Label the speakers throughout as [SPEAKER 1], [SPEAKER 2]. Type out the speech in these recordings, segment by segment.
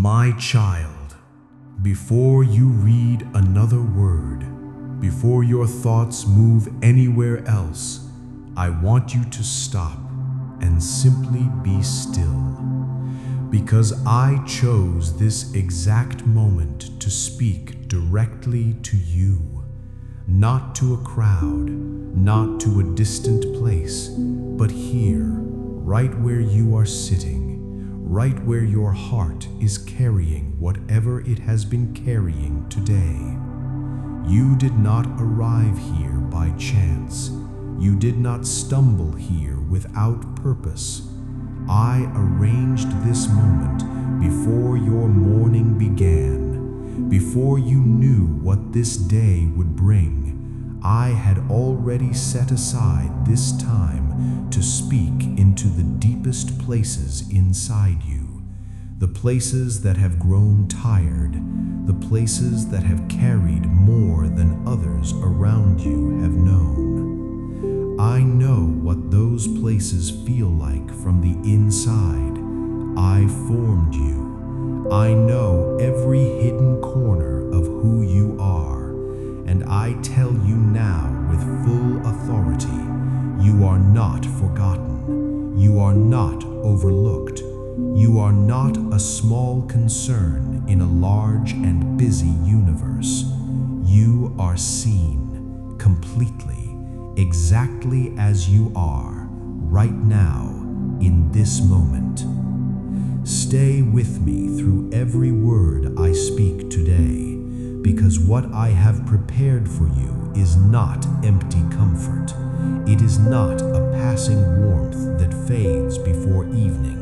[SPEAKER 1] My child, before you read another word, before your thoughts move anywhere else, I want you to stop and simply be still. Because I chose this exact moment to speak directly to you, not to a crowd, not to a distant place, but here, right where you are sitting, right where your heart is carrying whatever it has been carrying today. You did not arrive here by chance. You did not stumble here without purpose. I arranged this moment before your morning began, before you knew what this day would bring. I had already set aside this time to speak into the deepest places inside you, the places that have grown tired, the places that have carried more than others around you have known. I know what those places feel like from the inside. I formed you. I know every hidden corner of who you are. And I tell you now with full authority, you are not forgotten. You are not overlooked. You are not a small concern in a large and busy universe. You are seen completely, exactly as you are, right now, in this moment. Stay with me through every word I speak today, because what I have prepared for you is not empty comfort. It is not a passing warmth that fades before evening.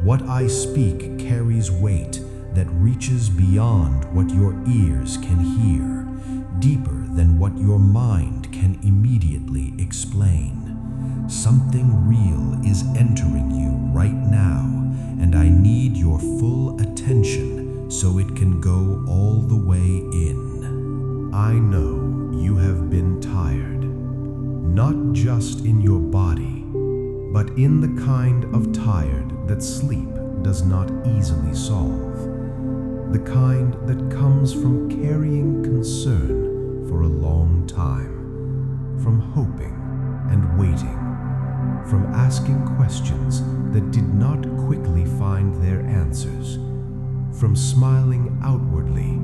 [SPEAKER 1] What I speak carries weight that reaches beyond what your ears can hear, deeper than what your mind can immediately explain. Something real is entering you right now, and I need your full attention so it can go all the way in. I know you have been tired, not just in your body, but in the kind of tired that sleep does not easily solve, the kind that comes from carrying concern for a long time, from hoping and waiting, from asking questions that did not quickly find their answers, from smiling outwardly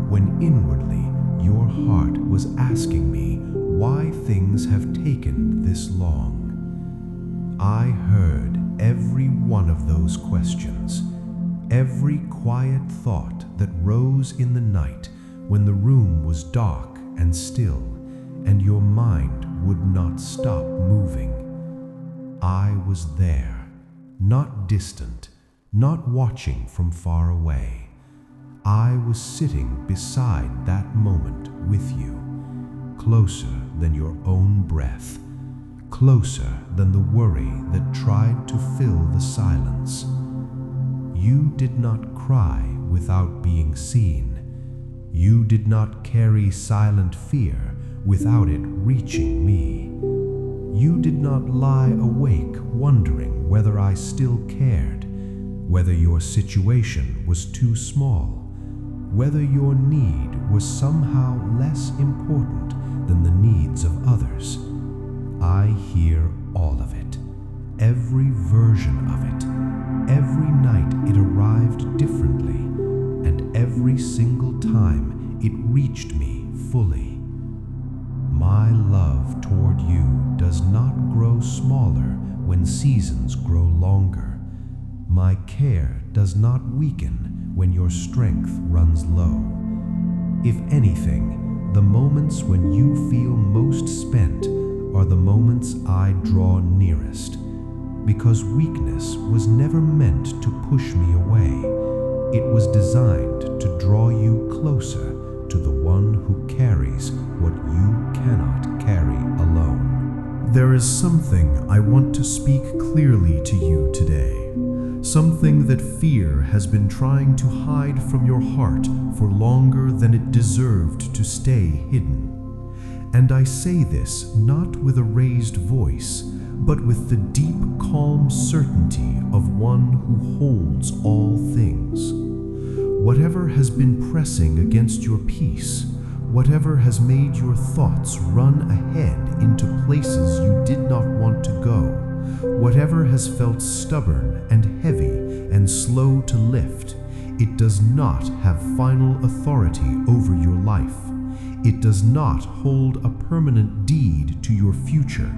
[SPEAKER 1] when inwardly your heart was asking me why things have taken this long. I heard every one of those questions, every quiet thought that rose in the night when the room was dark and still, and your mind would not stop moving. I was there, not distant, not watching from far away. I was sitting beside that moment with you, closer than your own breath, closer than the worry that tried to fill the silence. You did not cry without being seen. You did not carry silent fear without it reaching me. You did not lie awake wondering whether I still cared, whether your situation was too small, whether your need was somehow less important than the needs of others. I hear all of it, every version of it. Every night it arrived differently, and every single time it reached me fully. My love toward you does not grow smaller when seasons grow longer. My care does not weaken when your strength runs low. If anything, the moments when you feel most spent are the moments I draw nearest, because weakness was never meant to push me away. It was designed to draw you closer to the one who carries what you cannot carry alone. There is something I want to speak clearly to you today, something that fear has been trying to hide from your heart for longer than it deserved to stay hidden. And I say this not with a raised voice, but with the deep, calm certainty of one who holds all things. Whatever has been pressing against your peace, whatever has made your thoughts run ahead into places you did not want to go, whatever has felt stubborn and heavy and slow to lift, it does not have final authority over your life. It does not hold a permanent deed to your future.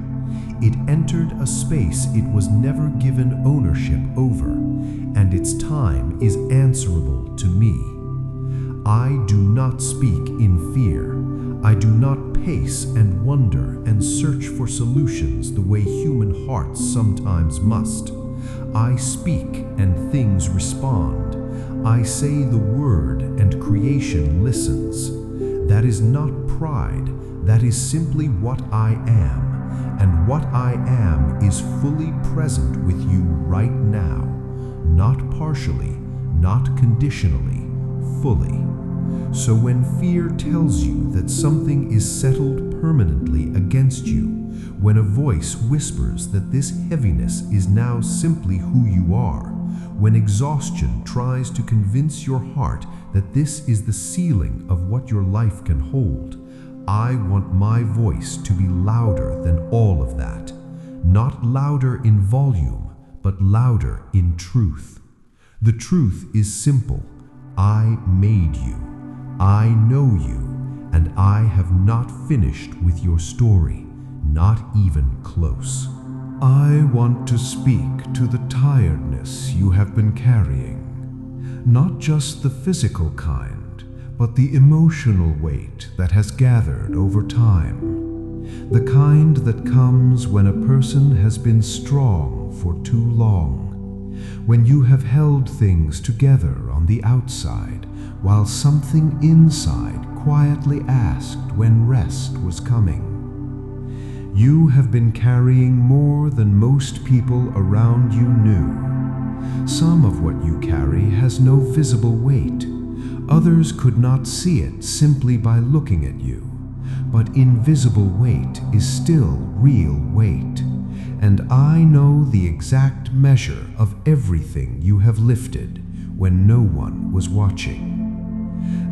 [SPEAKER 1] It entered a space it was never given ownership over, and its time is answerable to me. I do not speak in fear. I do not pace and wonder and search for solutions the way human hearts sometimes must. I speak and things respond. I say the word and creation listens. That is not pride, that is simply what I am. And what I am is fully present with you right now, not partially, not conditionally, fully. So when fear tells you that something is settled permanently against you, when a voice whispers that this heaviness is now simply who you are, when exhaustion tries to convince your heart that this is the ceiling of what your life can hold, I want my voice to be louder than all of that. Not louder in volume, but louder in truth. The truth is simple. I made you. I know you, and I have not finished with your story, not even close. I want to speak to the tiredness you have been carrying, not just the physical kind, but the emotional weight that has gathered over time, the kind that comes when a person has been strong for too long, when you have held things together on the outside while something inside quietly asked when rest was coming. You have been carrying more than most people around you knew. Some of what you carry has no visible weight. Others could not see it simply by looking at you. But invisible weight is still real weight. And I know the exact measure of everything you have lifted when no one was watching.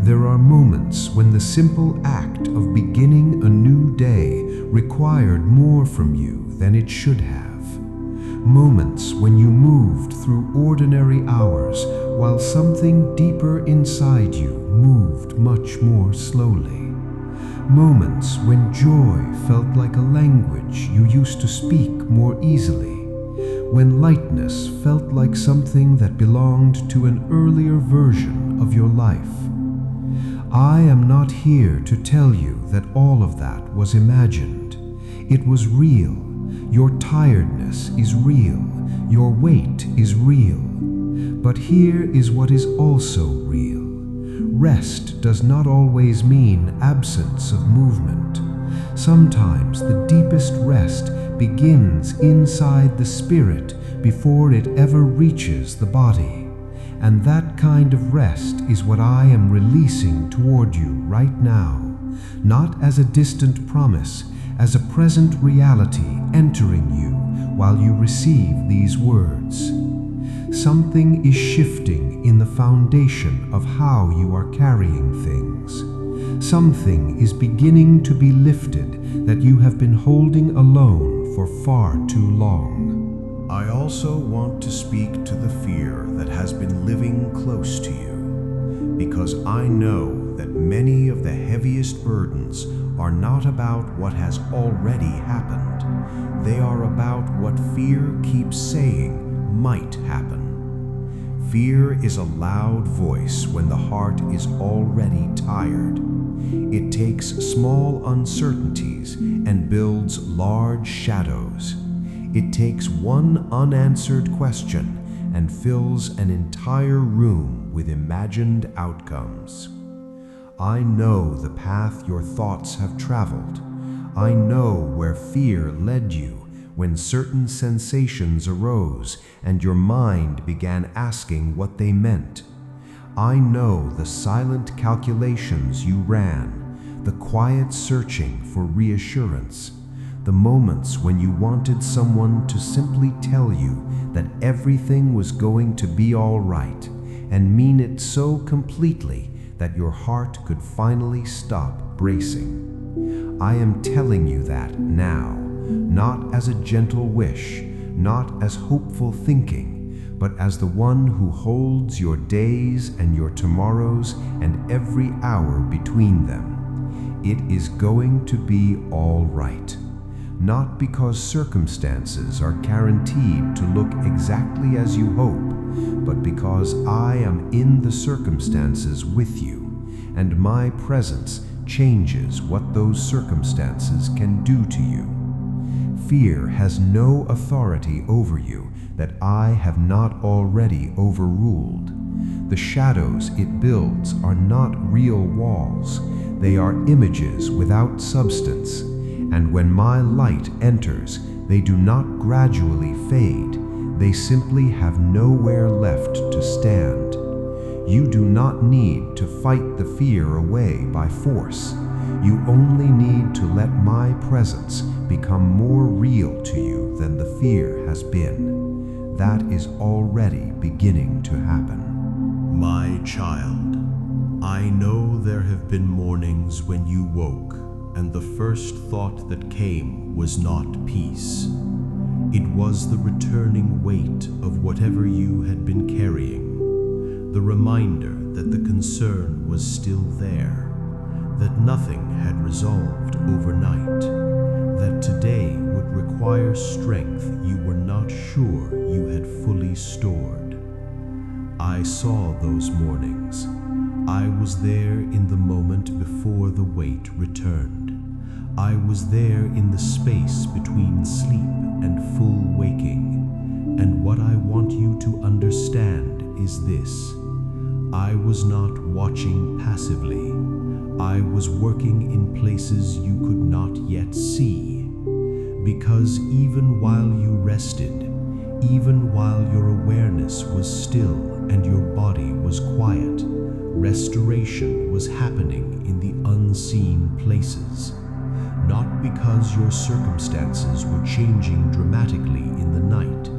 [SPEAKER 1] There are moments when the simple act of beginning a new day required more from you than it should have. Moments when you moved through ordinary hours while something deeper inside you moved much more slowly. Moments when joy felt like a language you used to speak more easily. When lightness felt like something that belonged to an earlier version of your life. I am not here to tell you that all of that was imagined. It was real. Your tiredness is real. Your weight is real. But here is what is also real. Rest does not always mean absence of movement. Sometimes the deepest rest begins inside the spirit before it ever reaches the body. And that kind of rest is what I am releasing toward you right now, not as a distant promise, as a present reality entering you while you receive these words. Something is shifting in the foundation of how you are carrying things. Something is beginning to be lifted that you have been holding alone for far too long. I also want to speak to the fear that has been living close to you, because I know that many of the heaviest burdens are not about what has already happened. They are about what fear keeps saying might happen. Fear is a loud voice when the heart is already tired. It takes small uncertainties and builds large shadows. It takes one unanswered question and fills an entire room with imagined outcomes. I know the path your thoughts have traveled. I know where fear led you when certain sensations arose and your mind began asking what they meant. I know the silent calculations you ran, the quiet searching for reassurance, the moments when you wanted someone to simply tell you that everything was going to be all right,
[SPEAKER 2] and mean it so completely that your heart could finally stop bracing. I am telling you that now, not as a gentle wish, not as hopeful thinking, but as the one who holds your days and your tomorrows and every hour between them. It is going to be all right. Not because circumstances are guaranteed to look exactly as you hope, but because I am in the circumstances with you, and my presence changes what those circumstances can do to you. Fear has no authority over you that I have not already overruled. The shadows it builds are not real walls. They are images without substance. And when my light enters, they do not gradually fade. They simply have nowhere left to stand. You do not need to fight the fear away by force. You only need to let my presence become more real to you than the fear has been. That is already beginning to happen.
[SPEAKER 1] My child, I know there have been mornings when you woke, and the first thought that came was not peace. It was the returning weight of whatever you had been carrying, the reminder that the concern was still there, that nothing had resolved overnight, that today would require strength you were not sure you had fully stored. I saw those mornings. I was there in the moment before the weight returned. I was there in the space between sleep and full waking. And what I want you to understand is this. I was not watching passively. I was working in places you could not yet see. Because even while you rested, even while your awareness was still and your body was quiet, restoration was happening in the unseen places. Not because your circumstances were changing dramatically in the night,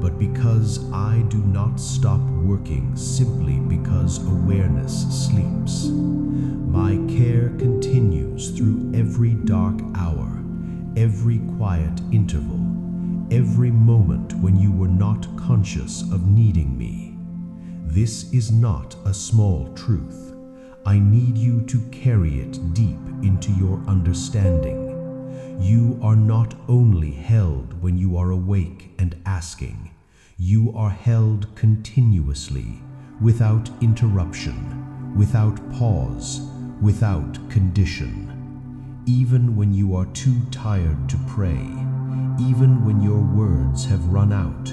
[SPEAKER 1] but because I do not stop working simply because awareness sleeps. My care continues through every dark hour, every quiet interval, every moment when you were not conscious of needing me. This is not a small truth. I need you to carry it deep into your understanding. You are not only held when you are awake and asking. You are held continuously, without interruption, without pause, without condition. Even when you are too tired to pray, even when your words have run out,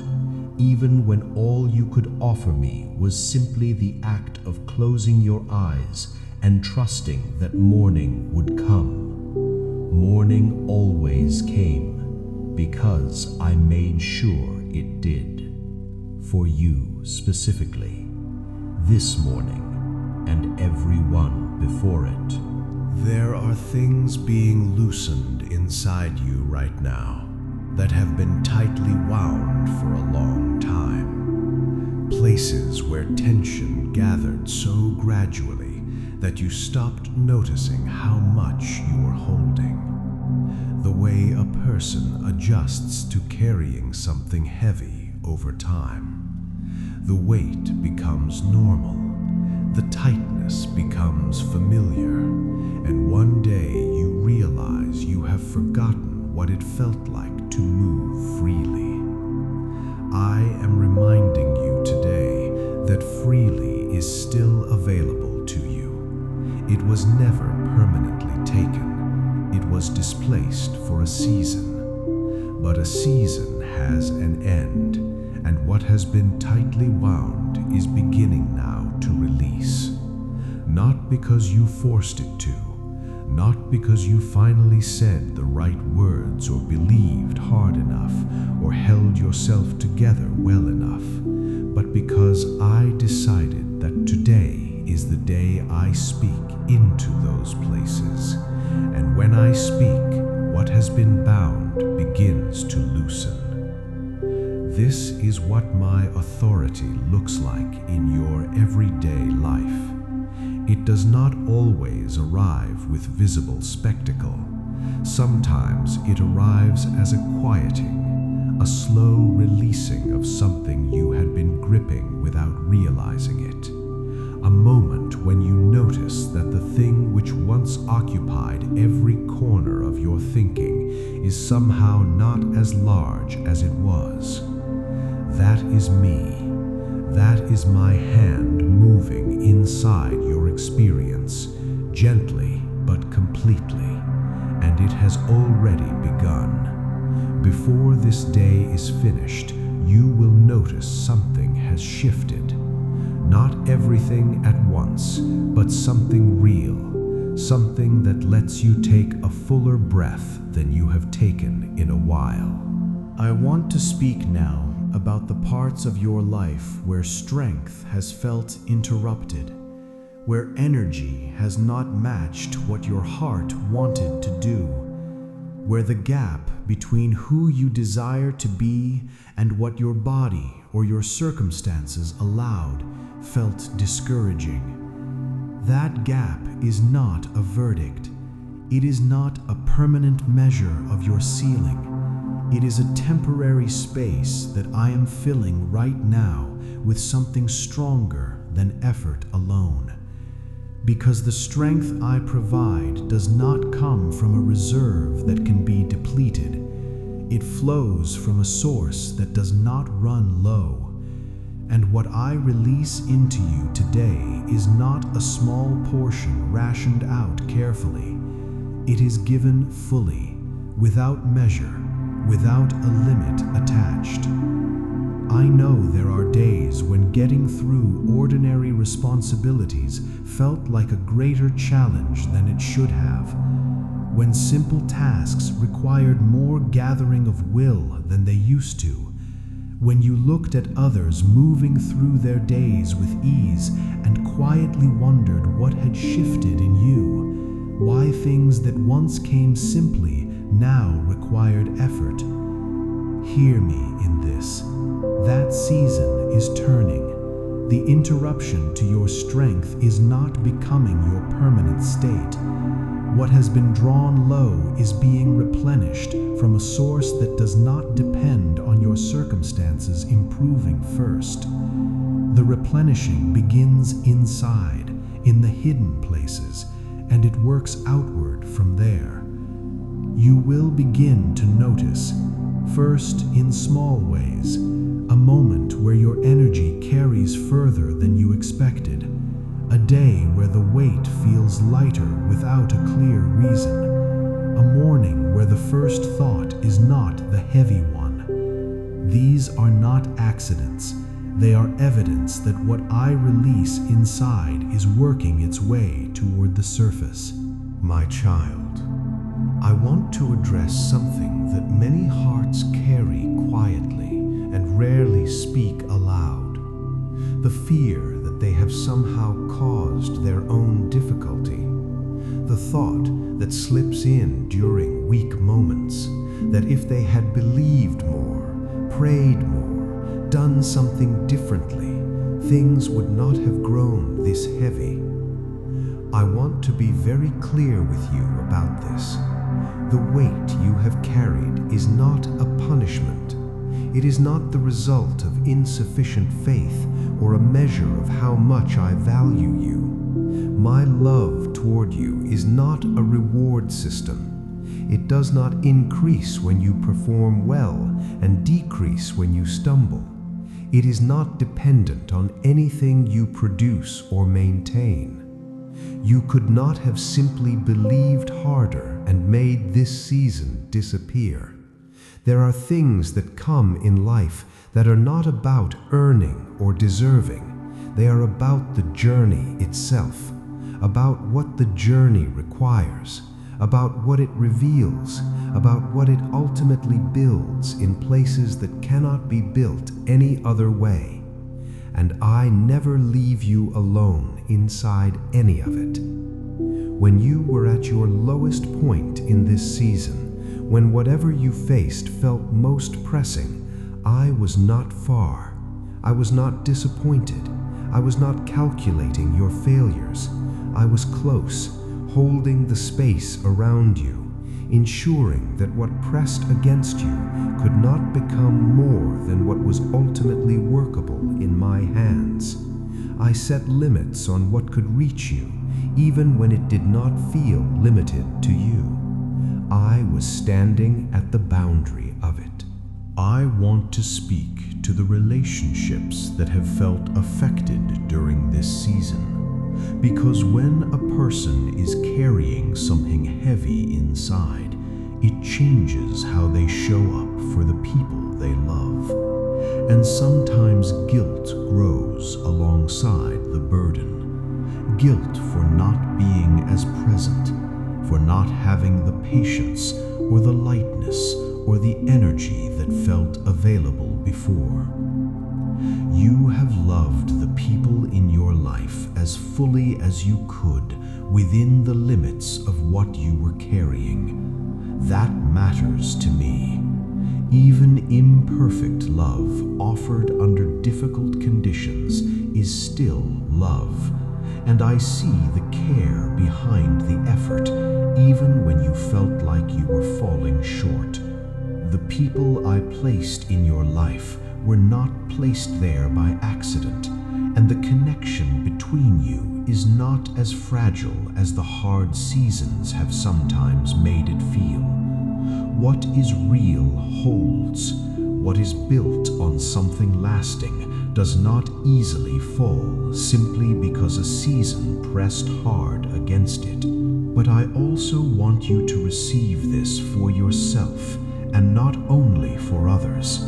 [SPEAKER 1] even when all you could offer me was simply the act of closing your eyes and trusting that morning would come. Morning always came, because I made sure it did. For you specifically, this morning and every one before it. There are things being loosened inside you right now that have been tightly wound for a long time. Places where tension gathered so gradually that you stopped noticing how much you were holding. The way a person adjusts to carrying something heavy over time. The weight becomes normal. The tightness becomes familiar. And one day you realize you have forgotten what it felt like to move freely. I am reminding you today that freely is still available to you. It was never permanently taken. It was displaced for a season. But a season has an end, and what has been tightly wound is beginning now to release. Not because you forced it to, not because you finally said the right words or believed hard enough or held yourself together well enough, but because I decided that today is the day I speak into those places. And when I speak, what has been bound begins to loosen.
[SPEAKER 2] This is what my authority looks like in your everyday life. It does not always arrive with visible spectacle. Sometimes it arrives as a quieting, a slow releasing of something you had been gripping without realizing it. A moment when you notice that the thing which once occupied every corner of your thinking is somehow not as large as it was. That is me. That is my hand moving inside your experience, gently but completely, and it has already begun. Before this day is finished, you will notice something has shifted. Not everything at once, but something real, something that lets you take a fuller breath than you have taken in a while.
[SPEAKER 1] I want to speak now about the parts of your life where strength has felt interrupted, where energy has not matched what your heart wanted to do, where the gap between who you desire to be and what your body or your circumstances allowed felt discouraging. That gap is not a verdict. It is not a permanent measure of your ceiling. It is a temporary space that I am filling right now with something stronger than effort alone. Because the strength I provide does not come from a reserve that can be depleted. It flows from a source that does not run low. And what I release into you today is not a small portion rationed out carefully. It is given fully, without measure, without a limit attached. I know there are days when getting through ordinary responsibilities felt like a greater challenge than it should have, when simple tasks required more gathering of will than they used to, when you looked at others moving through their days with ease and quietly wondered what had shifted in you, why things that once came simply now required effort. Hear me in this. That season is turning. The interruption to your strength is not becoming your permanent state. What has been drawn low is being replenished from a source that does not depend on your circumstances improving first. The replenishing begins inside, in the hidden places, and it works outward from there. You will begin to notice, first in small ways, a moment where your energy carries further than you expected, a day where the weight feels lighter without a clear reason, a morning where the first thought is not the heavy one. These are not accidents. They are evidence that what I release inside is working its way toward the surface.
[SPEAKER 2] My child, I want to address something that many hearts carry quietly and rarely speak aloud. The fear that they have somehow caused their own difficulty. The thought that slips in during weak moments that if they had believed more, prayed more, done something differently, things would not have grown this heavy. I want to be very clear with you about this. The weight you have carried is not a punishment. It is not the result of insufficient faith or a measure of how much I value you. My love toward you is not a reward system. It does not increase when you perform well and decrease when you stumble. It is not dependent on anything you produce or maintain. You could not have simply believed harder and made this season disappear. There are things that come in life that are not about earning or deserving. They are about the journey itself, about what the journey requires, about what it reveals, about what it ultimately builds in places that cannot be built any other way. And I never leave you alone inside any of it. When you were at your lowest point in this season, when whatever you faced felt most pressing, I was not far. I was not disappointed. I was not calculating your failures. I was close, holding the space around you, ensuring that what pressed against you could not become more than what was ultimately workable in my hands. I set limits on what could reach you, even when it did not feel limited to you. I was standing at the boundary of it.
[SPEAKER 1] I want to speak to the relationships that have felt affected during this season, because when a person is carrying something heavy inside, it changes how they show up for the people they love. And sometimes guilt grows alongside the burden. Guilt for not being as present, for not having the patience or the lightness or the energy that felt available before. You have loved the people in your life as fully as you could within the limits of what you were carrying. That matters to me. Even imperfect love offered under difficult conditions is still love, and I see the care behind the effort, even when you felt like you were falling short. The people I placed in your life were not placed there by accident, and the connection between you is not as fragile as the hard seasons have sometimes made it feel. What is real holds. What is built on something lasting does not easily fall simply because a season pressed hard against it. But I also want you to receive this for yourself, and not only for others.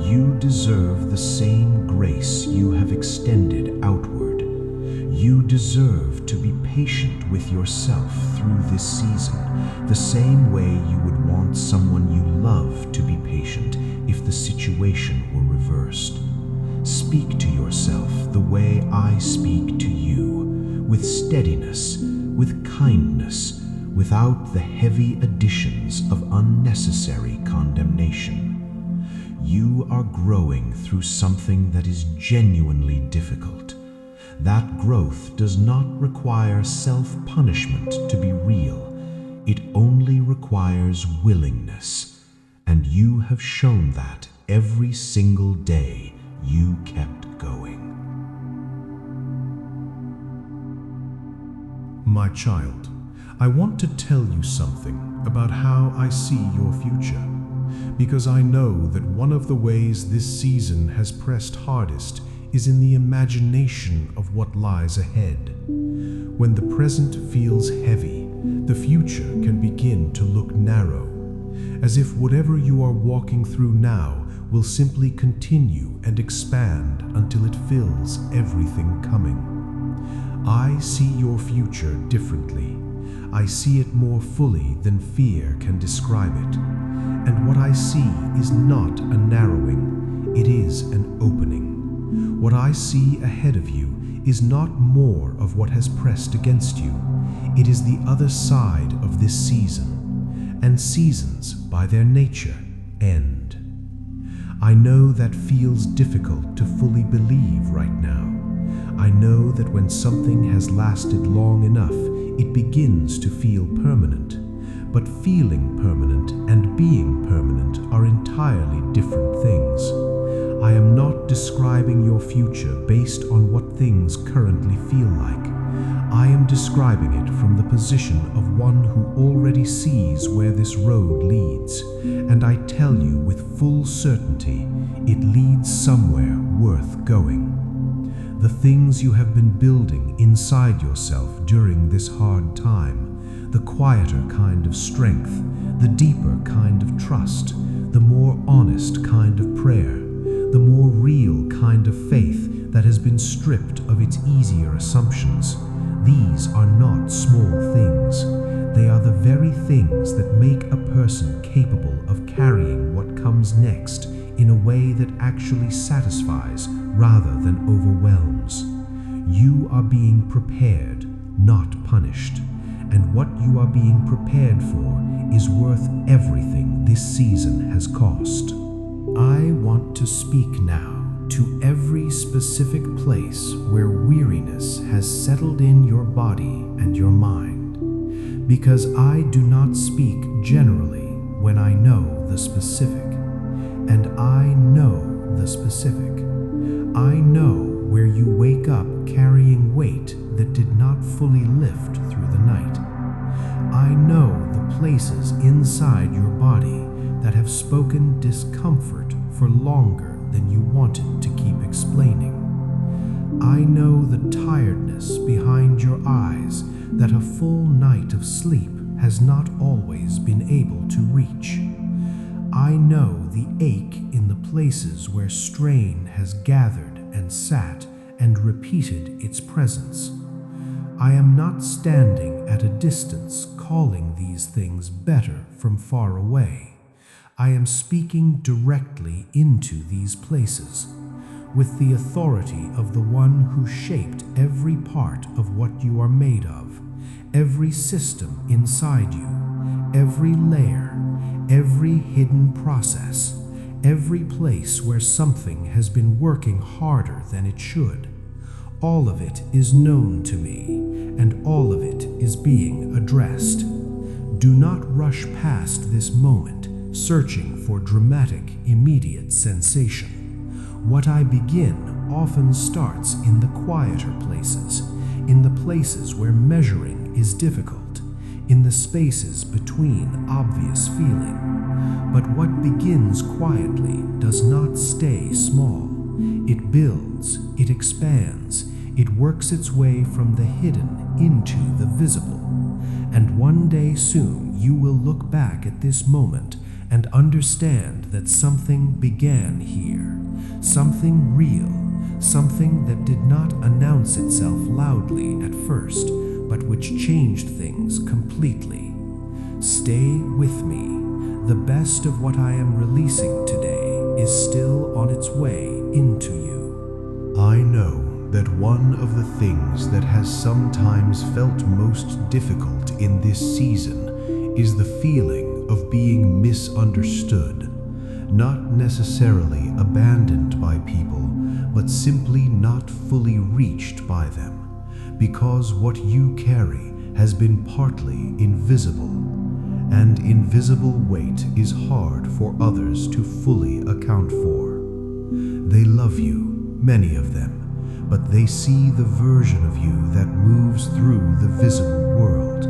[SPEAKER 1] You deserve the same grace you have extended outward. You deserve to be patient with yourself through this season, the same way you would want someone you love to be patient if the situation were reversed. Speak to yourself the way I speak to you, with steadiness, with kindness, without the heavy additions of unnecessary condemnation. You are growing through something that is genuinely difficult. That growth does not require self-punishment to be real. It only requires willingness, and you have shown that every single day you kept going. My child, I want to tell you something about how I see your future, because I know that one of the ways this season has pressed hardest is in the imagination of what lies ahead. When the present feels heavy, the future can begin to look narrow, as if whatever you are walking through now will simply continue and expand until it fills everything coming. I see your future differently. I see it more fully than fear can describe it. And what I see is not a narrowing, it is an opening. What I see ahead of you is not more of what has pressed against you. It is the other side of this season. And seasons, by their nature, end. I know that feels difficult to fully believe right now. I know that when something has lasted long enough, it begins to feel permanent. But feeling permanent and being permanent are entirely different things. I am not describing your future based on what things currently feel like. I am describing it from the position of one who already sees where this road leads, and I tell you with full certainty, it leads somewhere worth going. The things you have been building inside yourself during this hard time, the quieter kind of strength, the deeper kind of trust, the more honest kind of prayer, the more real kind of faith that has been stripped of its easier assumptions. These are not small things. They are the very things that make a person capable of carrying what comes next in a way that actually satisfies rather than overwhelms. You are being prepared, not punished, and what you are being prepared for is worth everything this season has cost. I want to speak now to every specific place where weariness has settled in your body and your mind, because I do not speak generally when I know the specific, and I know the specific. I know where you wake up carrying weight that did not fully lift through the night. I know the places inside your body that have spoken discomfort for longer than you wanted to keep explaining. I know the tiredness behind your eyes that a full night of sleep has not always been able to reach. I know the ache in the places where strain has gathered and sat and repeated its presence. I am not standing at a distance calling these things better from far away. I am speaking directly into these places, with the authority of the one who shaped every part of what you are made of, every system inside you, every layer, every hidden process, every place where something has been working harder than it should. All of it is known to me, and all of it is being addressed. Do not rush past this moment, searching for dramatic, immediate sensation. What I begin often starts in the quieter places, in the places where measuring is difficult, in the spaces between obvious feeling. But what begins quietly does not stay small. It builds, it expands, it works its way from the hidden into the visible. And one day soon you will look back at this moment and understand that something began here, something real, something that did not announce itself loudly at first, but which changed things completely. Stay with me. The best of what I am releasing today is still on its way into you. I know that one of the things that has sometimes felt most difficult in this season is the feeling of being misunderstood, not necessarily abandoned by people, but simply not fully reached by them, because what you carry has been partly invisible, and invisible weight is hard for others to fully account for. They love you, many of them, but they see the version of you that moves through the visible world,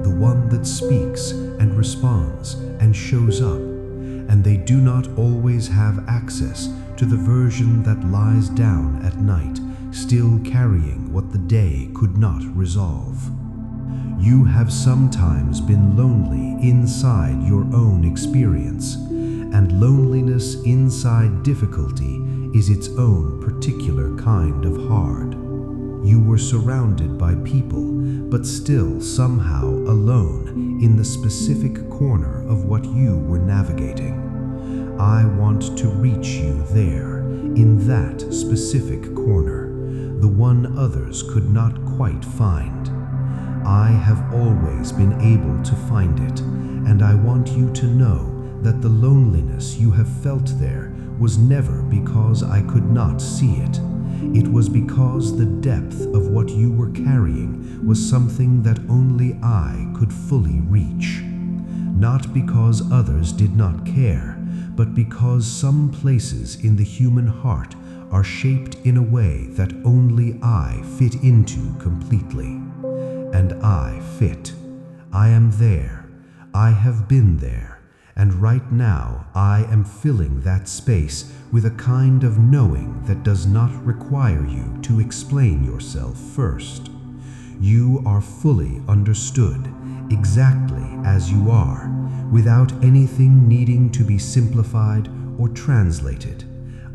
[SPEAKER 1] the one that speaks and responds and shows up, and they do not always have access to the version that lies down at night, still carrying what the day could not resolve. You have sometimes been lonely inside your own experience, and loneliness inside difficulty is its own particular kind of hard. You were surrounded by people, but still somehow alone in the specific corner of what you were navigating. I want to reach you there, in that specific corner, the one others could not quite find. I have always been able to find it, and I want you to know that the loneliness you have felt there was never because I could not see it. It was because the depth of what you were carrying was something that only I could fully reach. Not because others did not care, but because some places in the human heart are shaped in a way that only I fit into completely. And I fit. I am there. I have been there. And right now, I am filling that space with a kind of knowing that does not require you to explain yourself first. You are fully understood, exactly as you are, without anything needing to be simplified or translated.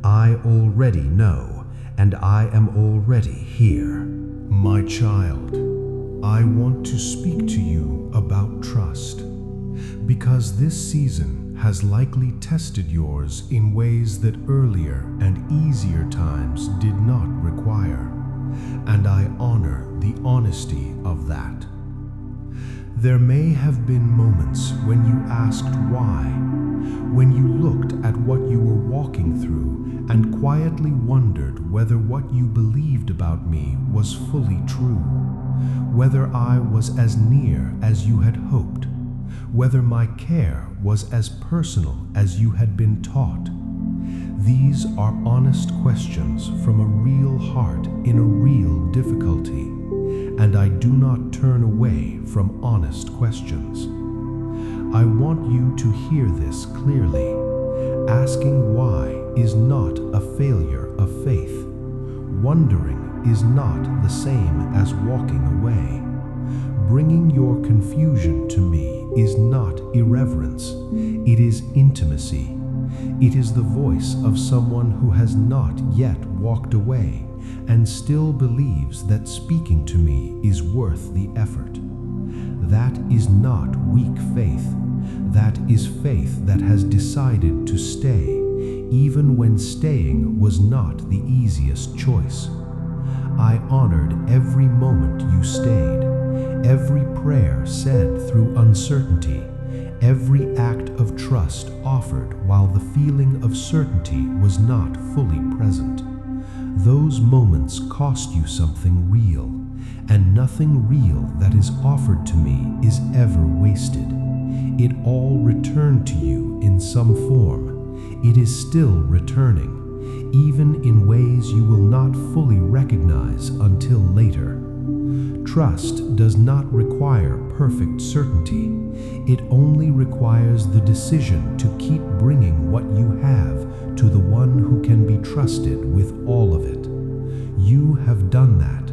[SPEAKER 1] I already know, and I am already here.
[SPEAKER 3] My child, I want to speak to you about trust, because this season has likely tested yours in ways that earlier and easier times did not require, and I honor the honesty of that. There may have been moments when you asked why, when you looked at what you were walking through and quietly wondered whether what you believed about me was fully true, whether I was as near as you had hoped, whether my care was as personal as you had been taught. These are honest questions from a real heart in a real difficulty, and I do not turn away from honest questions. I want you to hear this clearly. Asking why is not a failure of faith. Wondering is not the same as walking away. Bringing your confusion to me is not irreverence. It is intimacy. It is the voice of someone who has not yet walked away and still believes that speaking to me is worth the effort. That is not weak faith. That is faith that has decided to stay, even when staying was not the easiest choice. I honored every moment you stayed, every prayer said through uncertainty, every act of trust offered while the feeling of certainty was not fully present. Those moments cost you something real, and nothing real that is offered to me is ever wasted. It all returned to you in some form. It is still returning, even in ways you will not fully recognize until later. Trust does not require perfect certainty. It only requires the decision to keep bringing what you have to the one who can be trusted with all of it. You have done that.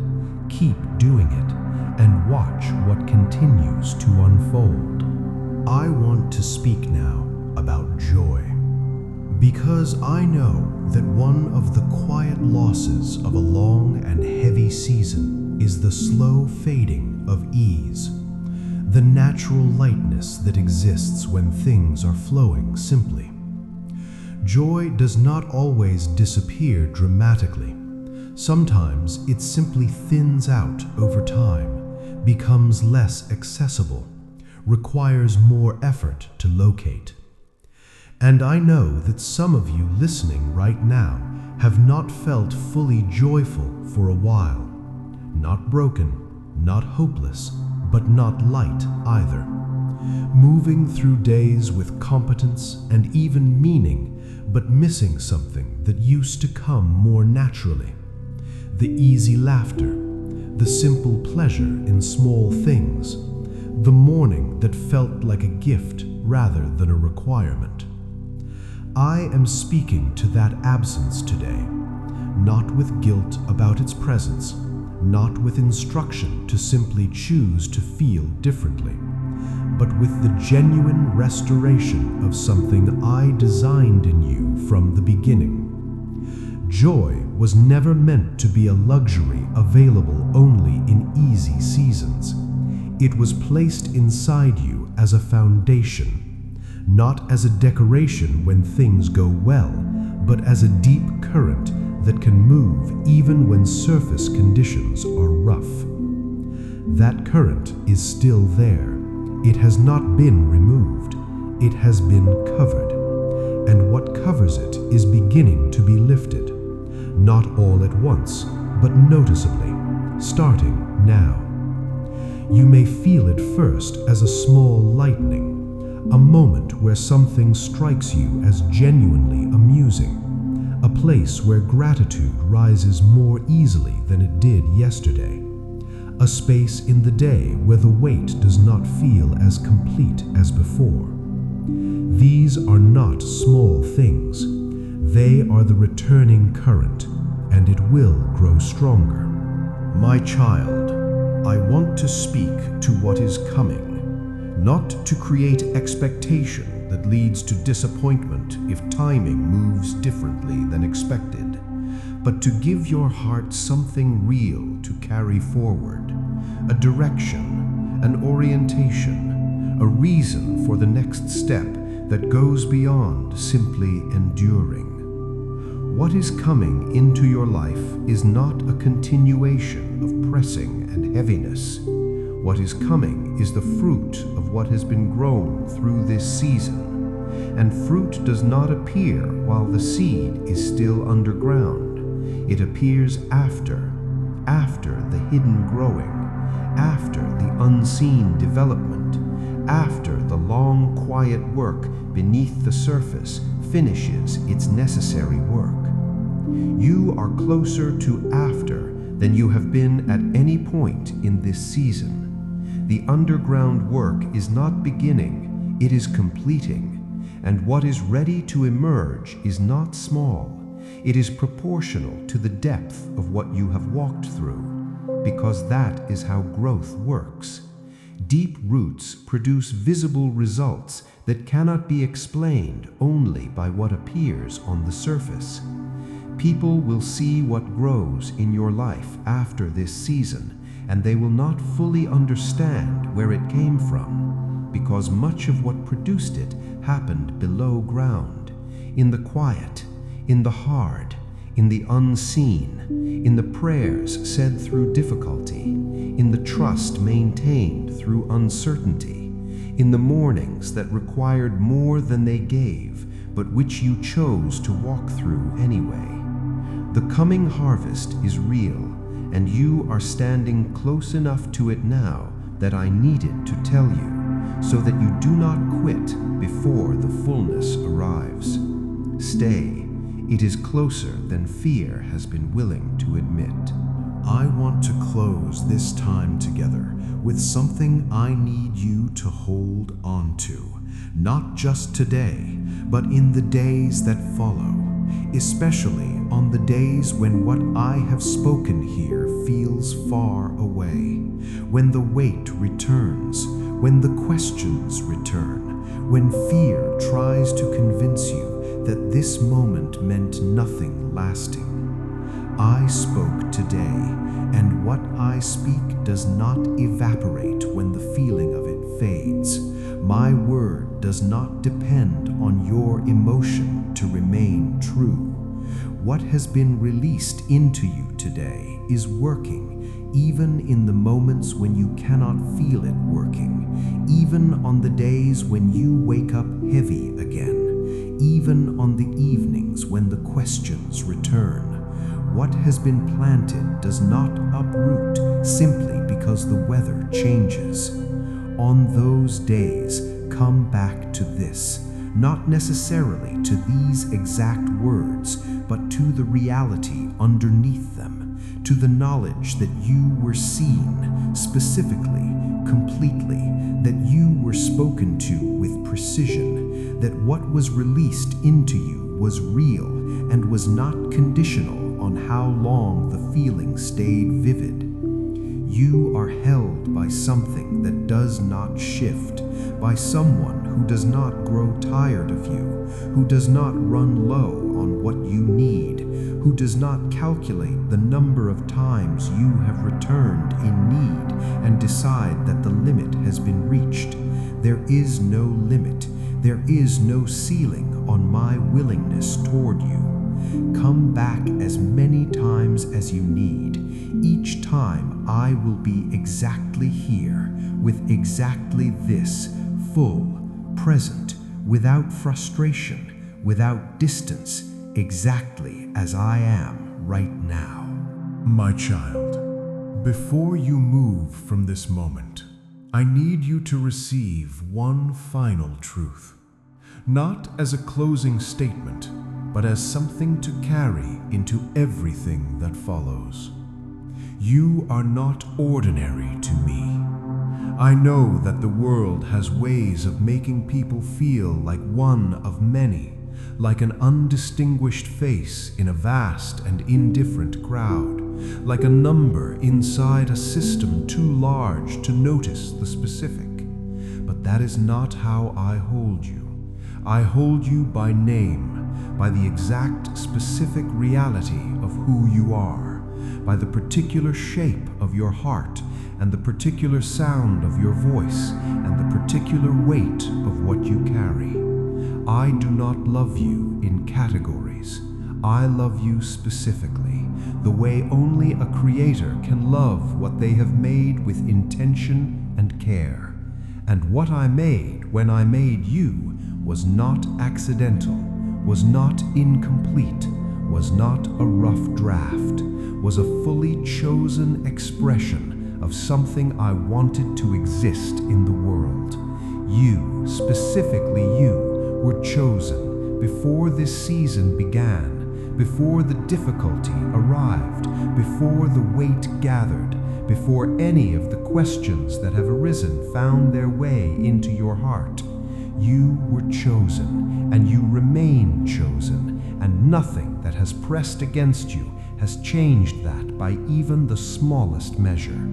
[SPEAKER 3] Keep doing it, and watch what continues to unfold.
[SPEAKER 1] I want to speak now about joy, because I know that one of the quiet losses of a long and heavy season is the slow fading of ease, the natural lightness that exists when things are flowing simply. Joy does not always disappear dramatically. Sometimes it simply thins out over time, becomes less accessible, requires more effort to locate. And I know that some of you listening right now have not felt fully joyful for a while. Not broken, not hopeless, but not light either. Moving through days with competence and even meaning, but missing something that used to come more naturally. The easy laughter, the simple pleasure in small things, the morning that felt like a gift rather than a requirement. I am speaking to that absence today, not with guilt about its presence, not with instruction to simply choose to feel differently, but with the genuine restoration of something I designed in you from the beginning. Joy was never meant to be a luxury available only in easy seasons. It was placed inside you as a foundation, not as a decoration when things go well, but as a deep current that can move even when surface conditions are rough. That current is still there. It has not been removed. It has been covered. And what covers it is beginning to be lifted. Not all at once, but noticeably, starting now. You may feel it first as a small lightning, a moment where something strikes you as genuinely amusing, a place where gratitude rises more easily than it did yesterday, a space in the day where the weight does not feel as complete as before. These are not small things. They are the returning current, and it will grow stronger. My child, I want to speak to what is coming, not to create expectation that leads to disappointment if timing moves differently than expected, but to give your heart something real to carry forward, a direction, an orientation, a reason for the next step that goes beyond simply enduring. What is coming into your life is not a continuation of pressing and heaviness.
[SPEAKER 2] What is coming is the fruit of what has been grown through this season. And fruit does not appear while the seed is still underground. It appears after the hidden growing, after the unseen development, after the long quiet work beneath the surface finishes its necessary work. You are closer to after than you have been at any point in this season. The underground work is not beginning, it is completing. And what is ready to emerge is not small. It is proportional to the depth of what you have walked through, because that is how growth works. Deep roots produce visible results that cannot be explained only by what appears on the surface. People will see what grows in your life after this season, and they will not fully understand where it came from, because much of what produced it happened below ground, in the quiet, in the hard, in the unseen, in the prayers said through difficulty, in the trust maintained through uncertainty, in the mornings that required more than they gave, but which you chose to walk through anyway. The coming harvest is real, and you are standing close enough to it now that I needed to tell you, so that you do not quit before the fullness arrives. Stay, it is closer than fear has been willing to admit.
[SPEAKER 1] I want to close this time together with something I need you to hold on to, not just today, but in the days that follow, especially on the days when what I have spoken here feels far away, when the weight returns, when the questions return, when fear tries to convince you that this moment meant nothing lasting. I spoke today, and what I speak does not evaporate when the feeling of it fades. My word does not depend on your emotion to remain true. What has been released into you today is working, even in the moments when you cannot feel it working, even on the days when you wake up heavy again, even on the evenings when the questions return. What has been planted does not uproot simply because the weather changes. On those days, come back to this, not necessarily to these exact words, but to the reality underneath them, to the knowledge that you were seen, specifically, completely, that you were spoken to with precision, that what was released into you was real and was not conditional on how long the feeling stayed vivid. You are held by something that does not shift, by someone who does not grow tired of you, who does not run low on what you need, who does not calculate the number of times you have returned in need and decide that the limit has been reached. There is no limit. There is no ceiling on my willingness toward you. Come back as many times as you need. Each time I will be exactly here, with exactly this, full, present, without frustration, without distance, exactly as I am right now.
[SPEAKER 3] My child, before you move from this moment, I need you to receive one final truth, not as a closing statement, but as something to carry into everything that follows. You are not ordinary to me. I know that the world has ways of making people feel like one of many, like an undistinguished face in a vast and indifferent crowd, like a number inside a system too large to notice the specific. But that is not how I hold you. I hold you by name, by the exact specific reality of who you are, by the particular shape of your heart and the particular sound of your voice and the particular weight of what you carry. I do not love you in categories.
[SPEAKER 2] I love you specifically, the way only a creator can love what they have made with intention and care. And what I made when I made you was not accidental, was not incomplete, was not a rough draft, was a fully chosen expression of something I wanted to exist in the world. You, specifically you, were chosen before this season began, before the difficulty arrived, before the weight gathered, before any of the questions that have arisen found their way into your heart. You were chosen, and you remain chosen, and nothing that has pressed against you has changed that by even the smallest measure.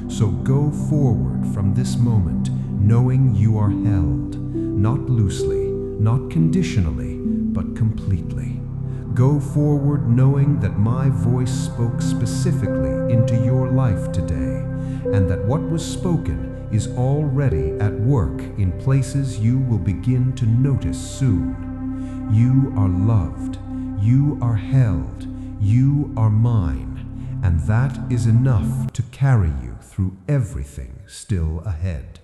[SPEAKER 2] So go forward from this moment knowing you are held, not loosely, not conditionally, but completely. Go forward knowing that my voice spoke specifically into your life today, and that what was spoken is already at work in places you will begin to notice soon. You are loved, you are held, you are mine, and that is enough to carry you through everything still ahead.